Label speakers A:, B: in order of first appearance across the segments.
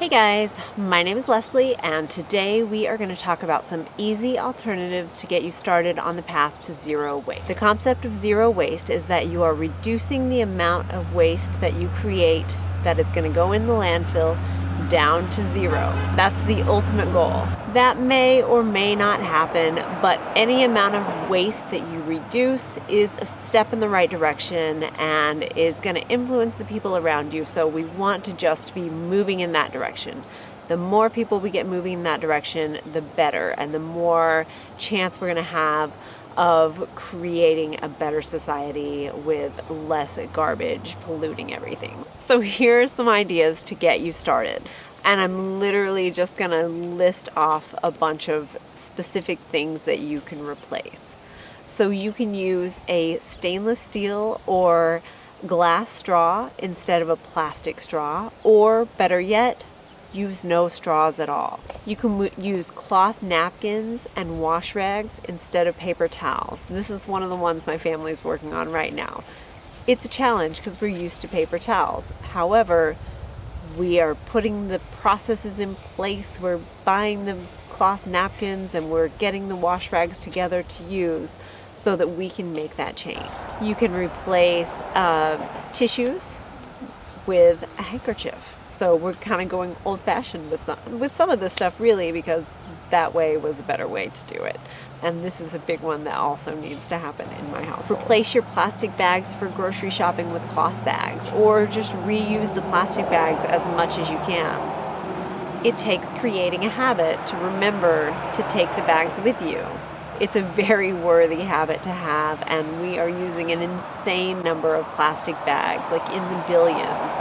A: Hey guys, my name is Leslie and today we are going to talk about some easy alternatives to get you started on the path to zero waste. The concept of zero waste is that you are reducing the amount of waste that you create that is going to go in the landfill down to zero. That's the ultimate goal. That may or may not happen, but any amount of waste that you reduce is a step in the right direction and is going to influence the people around you. So we want to just be moving in that direction. The more people we get moving in that direction, the better, and the more chance we're going to have of creating a better society with less garbage polluting everything. So here are some ideas to get you started. And I'm literally just gonna list off a bunch of specific things that you can replace. So you can use a stainless steel or glass straw instead of a plastic straw, or better yet, use no straws at all. You can use cloth napkins and wash rags instead of paper towels. This is one of the ones my family's working on right now. It's a challenge because we're used to paper towels. However, we are putting the processes in place. We're buying the cloth napkins and we're getting the wash rags together to use so that we can make that change. You can replace tissues with a handkerchief. So we're kind of going old-fashioned with some of this stuff, really, because that way was a better way to do it. And this is a big one that also needs to happen in my house. Replace your plastic bags for grocery shopping with cloth bags, or just reuse the plastic bags as much as you can. It takes creating a habit to remember to take the bags with you. It's a very worthy habit to have, and we are using an insane number of plastic bags, like in the billions,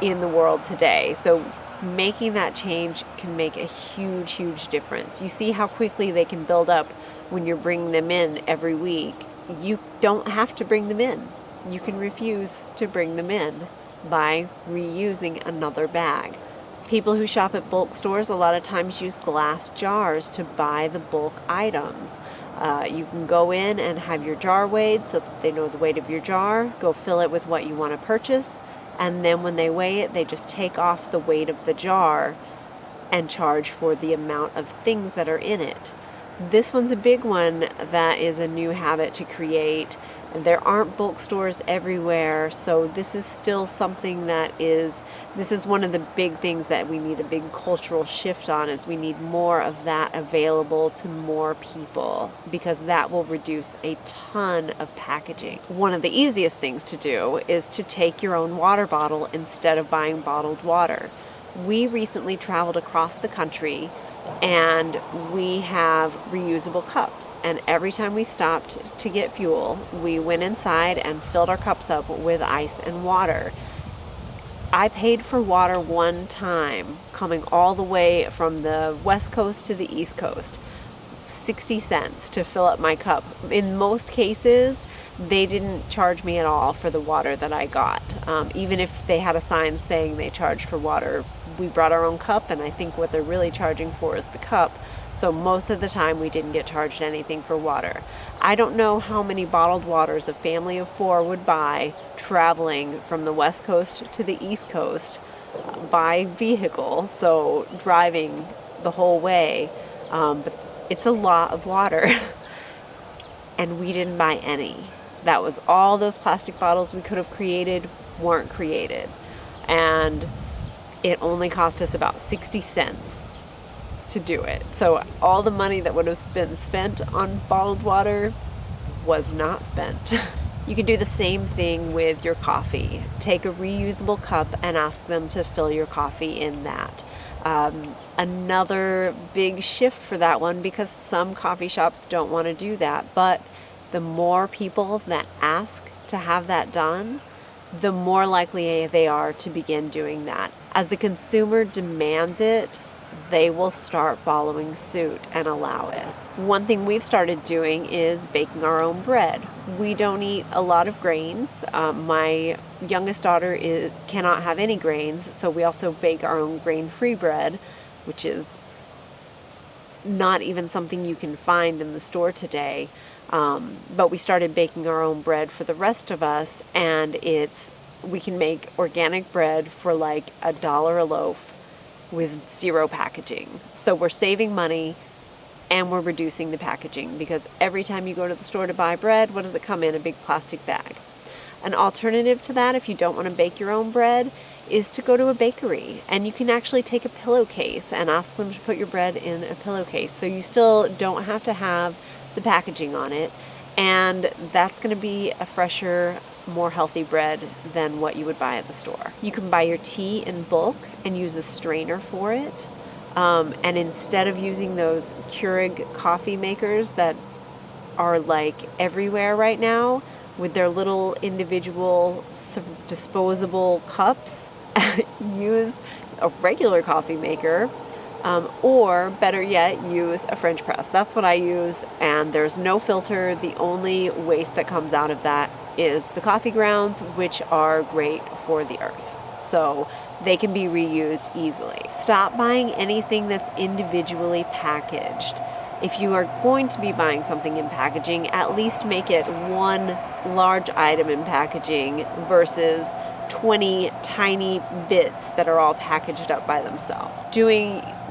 A: in the world today. So making that change can make a huge, huge difference. You see how quickly they can build up when you're bringing them in every week. You don't have to bring them in. You can refuse to bring them in by reusing another bag. People who shop at bulk stores a lot of times use glass jars to buy the bulk items. You can go in and have your jar weighed so that they know the weight of your jar. Go fill it with what you want to purchase. And then when they weigh it, they just take off the weight of the jar and charge for the amount of things that are in it. This one's a big one that is a new habit to create. There aren't bulk stores everywhere, so this is still something this is one of the big things that we need a big cultural shift on, is we need more of that available to more people, because that will reduce a ton of packaging. One of the easiest things to do is to take your own water bottle instead of buying bottled water. We recently traveled across the country and we have reusable cups, and every time we stopped to get fuel, we went inside and filled our cups up with ice and water. I paid for water one time coming all the way from the west coast to the east coast, 60 cents to fill up my cup. In most cases, they didn't charge me at all for the water that I got. Even if they had a sign saying they charged for water, we brought our own cup, and I think what they're really charging for is the cup. So most of the time we didn't get charged anything for water. I don't know how many bottled waters a family of 4 would buy traveling from the west coast to the east coast by vehicle, so driving the whole way. But it's a lot of water. And we didn't buy any. That was all those plastic bottles we could have created weren't created. And it only cost us about 60 cents to do it. So all the money that would have been spent on bottled water was not spent. You can do the same thing with your coffee. Take a reusable cup and ask them to fill your coffee in that. Another big shift for that one, because some coffee shops don't want to do that, but the more people that ask to have that done, the more likely they are to begin doing that. As the consumer demands it, they will start following suit and allow it. One thing we've started doing is baking our own bread. We don't eat a lot of grains. My youngest daughter cannot have any grains, so we also bake our own grain-free bread, which is not even something you can find in the store today. But we started baking our own bread for the rest of us, and we can make organic bread for like $1 a loaf with zero packaging. So we're saving money and we're reducing the packaging, because every time you go to the store to buy bread, what does it come in? A big plastic bag. An alternative to that, if you don't want to bake your own bread, is to go to a bakery, and you can actually take a pillowcase and ask them to put your bread in a pillowcase. So you still don't have to have the packaging on it, and that's going to be a fresher, more healthy bread than what you would buy at the store. You can buy your tea in bulk and use a strainer for it. And instead of using those Keurig coffee makers that are like everywhere right now with their little individual disposable cups, use a regular coffee maker, or better yet, use a French press. That's what I use, and there's no filter. The only waste that comes out of that is the coffee grounds, which are great for the earth. So they can be reused easily. Stop buying anything that's individually packaged. If you are going to be buying something in packaging, at least make it one large item in packaging versus 20 tiny bits that are all packaged up by themselves.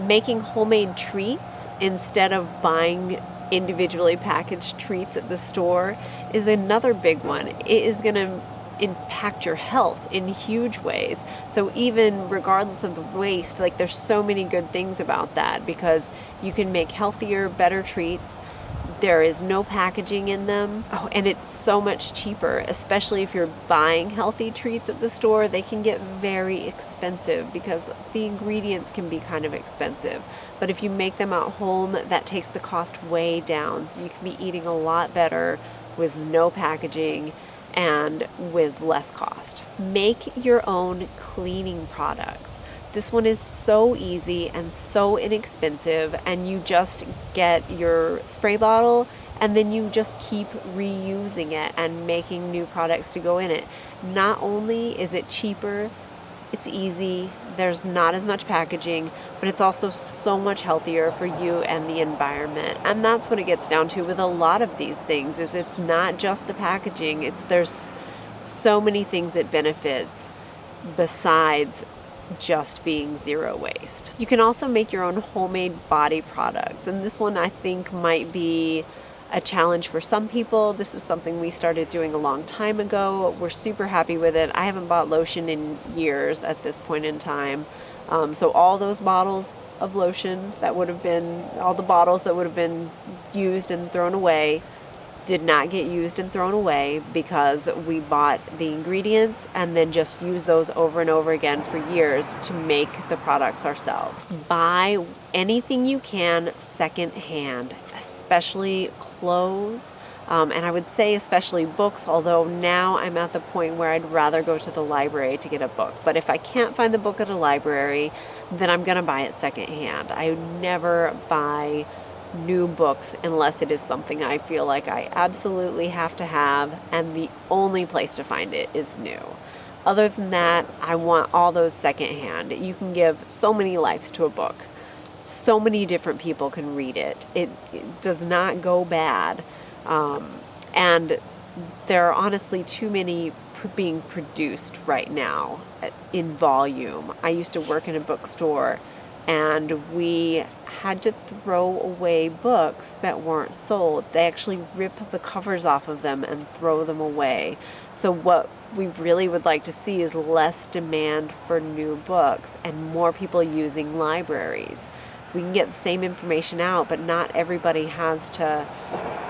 A: Making homemade treats instead of buying individually packaged treats at the store is another big one. It is going to impact your health in huge ways. So even regardless of the waste, like, there's so many good things about that, because you can make healthier, better treats. There is no packaging in them. Oh, and it's so much cheaper, especially if you're buying healthy treats at the store. They can get very expensive because the ingredients can be kind of expensive. But if you make them at home, that takes the cost way down. So you can be eating a lot better with no packaging and with less cost. Make your own cleaning products. This one is so easy and so inexpensive, and you just get your spray bottle and then you just keep reusing it and making new products to go in it. Not only is it cheaper, it's easy, there's not as much packaging, but it's also so much healthier for you and the environment. And that's what it gets down to with a lot of these things, is it's not just the packaging, there's so many things it benefits besides just being zero waste. You can also make your own homemade body products, and this one I think might be a challenge for some people. This is something we started doing a long time ago. We're super happy with it. I haven't bought lotion in years at this point in time. So all those bottles of lotion all the bottles that would have been used and thrown away did not get used and thrown away, because we bought the ingredients and then just use those over and over again for years to make the products ourselves. Buy anything you can secondhand, especially clothes, and I would say especially books, although now I'm at the point where I'd rather go to the library to get a book. But if I can't find the book at a library, then I'm going to buy it secondhand. I would never buy new books unless it is something I feel like I absolutely have to have, and the only place to find it is new. Other than that, I want all those secondhand. You can give so many lives to a book. So many different people can read it. It does not go bad. And there are honestly too many being produced right now in volume. I used to work in a bookstore, and we had to throw away books that weren't sold. They actually rip the covers off of them and throw them away. So what we really would like to see is less demand for new books and more people using libraries. We can get the same information out, but not everybody has to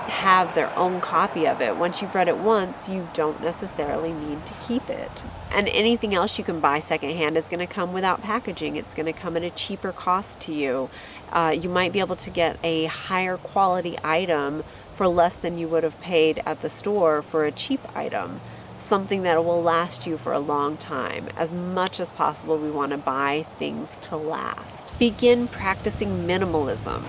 A: have their own copy of it. Once you've read it once, you don't necessarily need to keep it. And anything else you can buy secondhand is going to come without packaging. It's going to come at a cheaper cost to you. You might be able to get a higher quality item for less than you would have paid at the store for a cheap item. Something that will last you for a long time. As much as possible, we want to buy things to last. Begin practicing minimalism.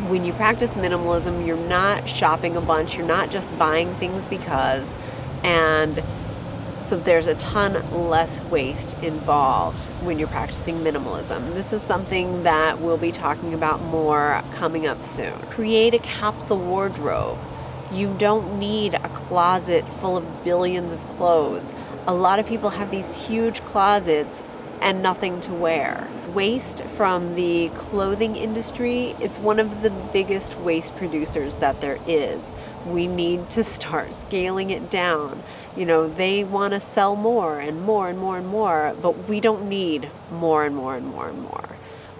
A: When you practice minimalism, you're not shopping a bunch, you're not just buying things because, and so there's a ton less waste involved when you're practicing minimalism. This is something that we'll be talking about more coming up soon. Create a capsule wardrobe. You don't need a closet full of billions of clothes. A lot of people have these huge closets and nothing to wear. waste from the clothing industry, it's one of the biggest waste producers that there is. We need to start scaling it down. You know, they want to sell more and more and more and more, but we don't need more and more and more and more.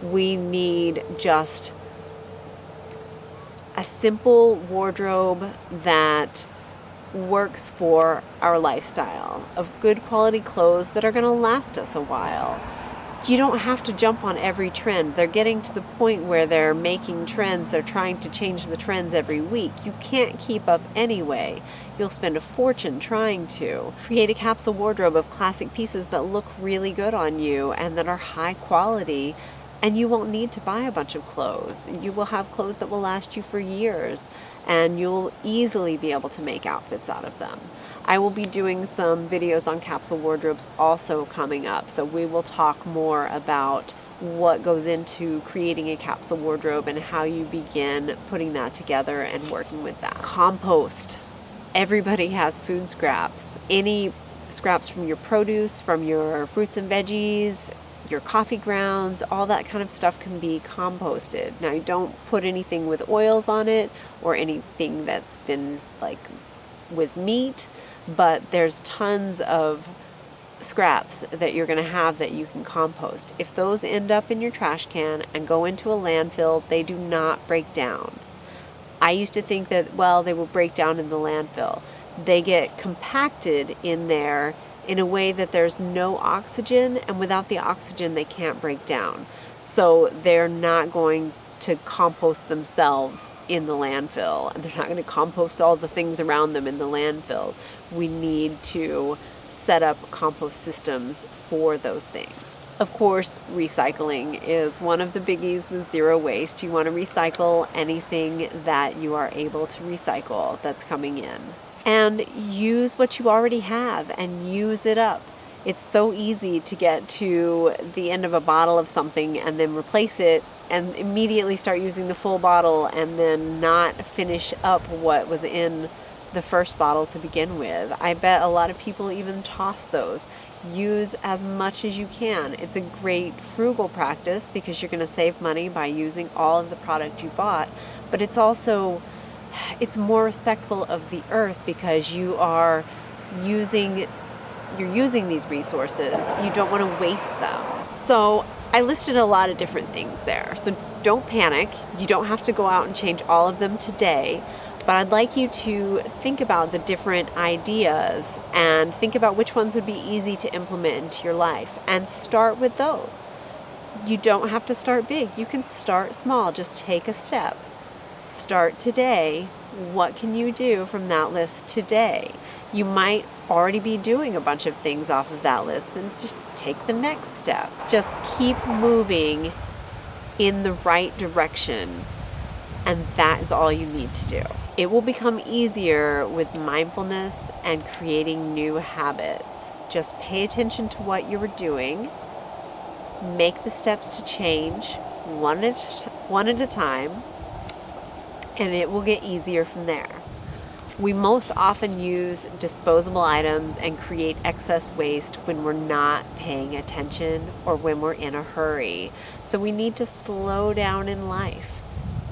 A: We need just a simple wardrobe that works for our lifestyle, of good quality clothes that are going to last us a while. You don't have to jump on every trend. They're getting to the point where they're making trends. They're trying to change the trends every week. You can't keep up anyway. You'll spend a fortune trying to. Create a capsule wardrobe of classic pieces that look really good on you and that are high quality, and you won't need to buy a bunch of clothes. You will have clothes that will last you for years, and you'll easily be able to make outfits out of them. I will be doing some videos on capsule wardrobes also coming up, so we will talk more about what goes into creating a capsule wardrobe and how you begin putting that together and working with that. Compost. Everybody has food scraps. Any scraps from your produce, from your fruits and veggies, your coffee grounds, all that kind of stuff can be composted. Now, you don't put anything with oils on it or anything that's been like with meat, but there's tons of scraps that you're going to have that you can compost. If those end up in your trash can and go into a landfill, they do not break down. I used to think that, well, they will break down in the landfill. They get compacted in there in a way that there's no oxygen, and without the oxygen they can't break down. So they're not going to compost themselves in the landfill, and they're not going to compost all the things around them in the landfill. We need to set up compost systems for those things. Of course, recycling is one of the biggies with zero waste. You want to recycle anything that you are able to recycle that's coming in. And use what you already have and use it up. It's so easy to get to the end of a bottle of something and then replace it and immediately start using the full bottle and then not finish up what was in the first bottle to begin with. I bet a lot of people even toss those. Use as much as you can. It's a great frugal practice because you're going to save money by using all of the product you bought, but it's also more respectful of the earth because you're using these resources. You don't want to waste them. So I listed a lot of different things there. So don't panic. You don't have to go out and change all of them today, but I'd like you to think about the different ideas and think about which ones would be easy to implement into your life and start with those. You don't have to start big. You can start small. Just take a step. Start today. What can you do from that list today? You might already be doing a bunch of things off of that list, then just take the next step. Just keep moving in the right direction, and that is all you need to do. It will become easier with mindfulness and creating new habits. Just pay attention to what you were doing, make the steps to change one at a time, and it will get easier from there. We most often use disposable items and create excess waste when we're not paying attention or when we're in a hurry. So we need to slow down in life,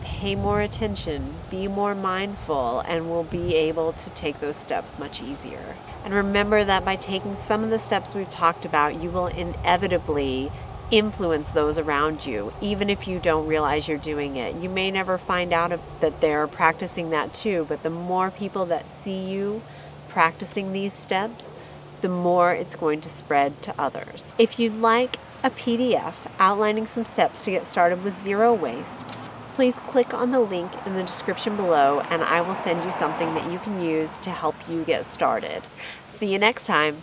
A: pay more attention, be more mindful, and we'll be able to take those steps much easier. And remember that by taking some of the steps we've talked about, you will inevitably influence those around you, even if you don't realize you're doing it. You may never find out that they're practicing that too, but the more people that see you practicing these steps, the more it's going to spread to others. If you'd like a PDF outlining some steps to get started with zero waste, please click on the link in the description below and I will send you something that you can use to help you get started. See you next time.